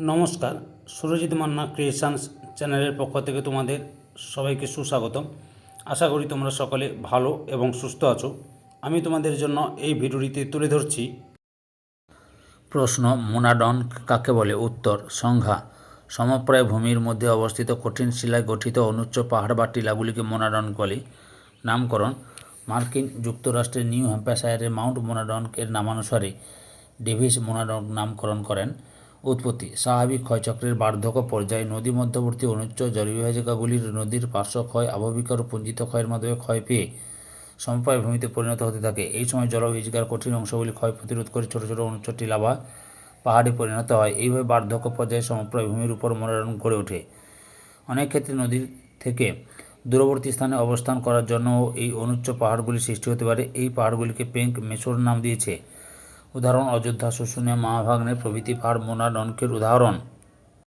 নমস্কার, সুরজিৎ মান্না ক্রিয়েশনস চ্যানেলের পক্ষ থেকে তোমাদের সবাইকে সুস্বাগতম। আশা করি তোমরা সকলে ভালো এবং সুস্থ আছো। আমি তোমাদের জন্য এই ভিডিওটিতে তুলে ধরছি প্রশ্ন, মোনাডন কাকে বলে? উত্তর, সংজ্ঞা, সমপ্রায় ভূমির মধ্যে অবস্থিত কঠিন শিলায় গঠিত অনুচ্চ পাহাড় বা টিলাগুলিকে মোনাডন বলে। নামকরণ, মার্কিন যুক্তরাষ্ট্রের নিউ হ্যাম্পশায়ারের মাউন্ট মোনাডন এর নামানুসারে ডেভিস মোনাডন নামকরণ করেন। উৎপত্তি, স্বাভাবিক ক্ষয়চক্রের বার্ধক্য পর্যায়ে নদী মধ্যবর্তী অনুচ্চ জলবিভাজিকাগুলির নদীর পার্শ্বক্ষয় আবহবিকার ও পুঞ্জিত ক্ষয়ের মাধ্যমে ক্ষয় পেয়ে সমপ্রায় ভূমিতে পরিণত হতে থাকে। এই সময় জলবিভাজিকার কঠিন অংশগুলি ক্ষয় প্রতিরোধ করে ছোট ছোট অনুচ্চ টিলা বা পাহাড়ে পরিণত হয়। এইভাবে বার্ধক্য পর্যায়ে সমপ্রায় ভূমির উপর মোনাডন গড়ে ওঠে। অনেক ক্ষেত্রে নদীর থেকে দূরবর্তী স্থানে অবস্থান করার জন্যও এই অনুচ্চ পাহাড়গুলি সৃষ্টি হতে পারে। এই পাহাড়গুলিকে পেঙ্ক মেসোর নাম দিয়েছে। উদাহরণ, অযোধ্যা, শুশুনিয়া, মহাভাগ্নে প্রভৃতি পাহাড় মোনাডনকের উদাহরণ।